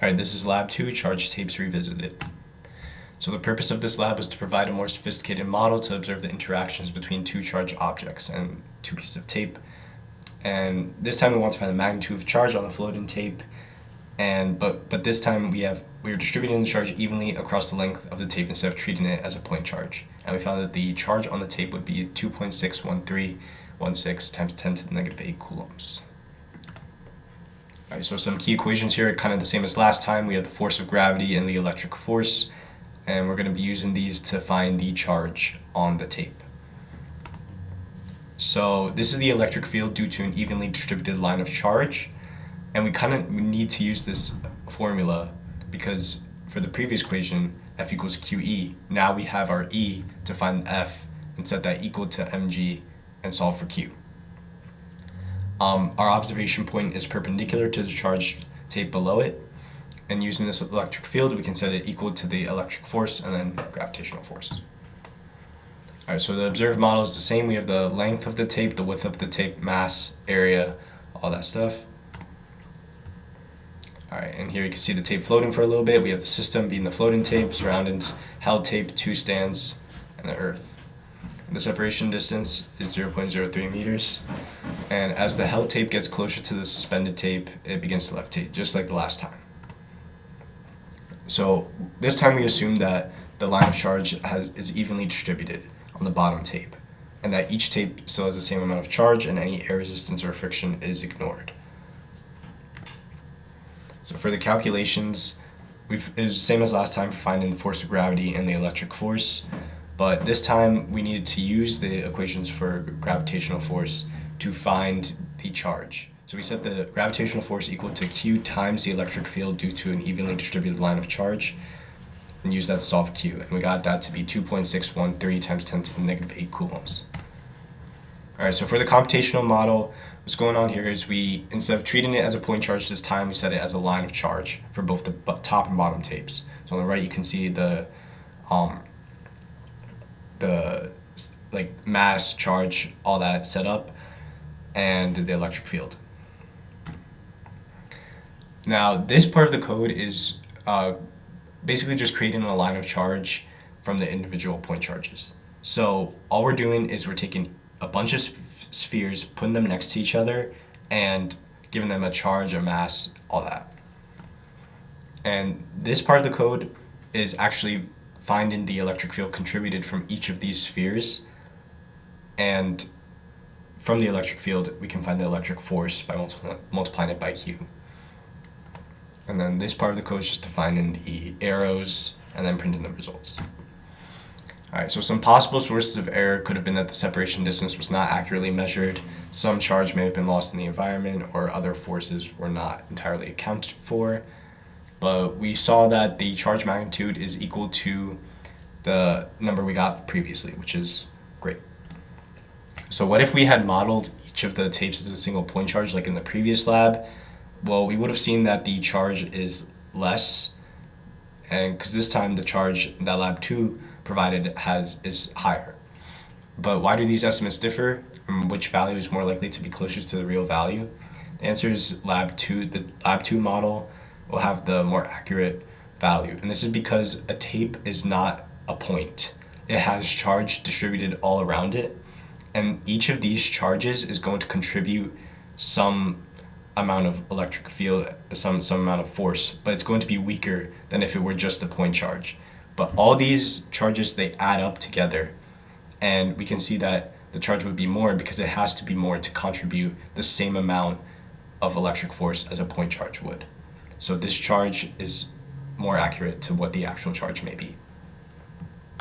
Alright, this is Lab 2, Charge Tapes Revisited. So the purpose of this lab was to provide a more sophisticated model to observe the interactions between two charged objects and two pieces of tape. And this time we want to find the magnitude of charge on the floating tape. But this time we are distributing the charge evenly across the length of the tape instead of treating it as a point charge. And we found that the charge on the tape would be 2.61316 times 10 to the negative 8 coulombs. Alright, so some key equations here are kind of the same as last time. We have the force of gravity and the electric force, and we're going to be using these to find the charge on the tape. So this is the electric field due to an evenly distributed line of charge, and we need to use this formula because for the previous equation, F equals QE. Now we have our E to find F and set that equal to mg and solve for Q. Our observation point is perpendicular to the charged tape below it, and using this electric field we can set it equal to the electric force and then gravitational force. Alright, so the observed model is the same. We have the length of the tape, the width of the tape, mass, area, all that stuff. Alright, and here you can see the tape floating for a little bit. We have the system being the floating tape, surroundings, held tape, two stands, and the earth. The separation distance is 0.03 meters, and as the held tape gets closer to the suspended tape, it begins to levitate, just like the last time. So this time we assume that the line of charge is evenly distributed on the bottom tape, and that each tape still has the same amount of charge and any air resistance or friction is ignored. So for the calculations, it's the same as last time for finding the force of gravity and the electric force. But this time we needed to use the equations for gravitational force to find the charge. So we set the gravitational force equal to Q times the electric field due to an evenly distributed line of charge, and use that to solve Q. And we got that to be 2.613 times 10 to the negative 8 coulombs. Alright, so for the computational model, what's going on here is we, instead of treating it as a point charge this time, we set it as a line of charge for both the top and bottom tapes. So on the right you can see the mass, charge, all that set up, and the electric field. Now this part of the code is basically just creating a line of charge from the individual point charges. So all we're doing is we're taking a bunch of spheres, putting them next to each other, and giving them a charge, a mass, all that. And this part of the code is actually finding the electric field contributed from each of these spheres, and from the electric field we can find the electric force by multiplying it by Q. And then this part of the code is just defining the arrows and then printing the results. Alright, so some possible sources of error could have been that the separation distance was not accurately measured, some charge may have been lost in the environment, or other forces were not entirely accounted for. But we saw that the charge magnitude is equal to the number we got previously, which is great. So what if we had modeled each of the tapes as a single point charge like in the previous lab? Well, we would have seen that the charge is less, and because this time the charge that lab 2 provided is higher. But why do these estimates differ? And which value is more likely to be closer to the real value? The answer is lab 2. The lab 2 model will have the more accurate value, and this is because a tape is not a point. It has charge distributed all around it, and each of these charges is going to contribute some amount of electric field, some amount of force, but it's going to be weaker than if it were just a point charge. But all these charges, they add up together, and we can see that the charge would be more because it has to be more to contribute the same amount of electric force as a point charge would. So this charge is more accurate to what the actual charge may be.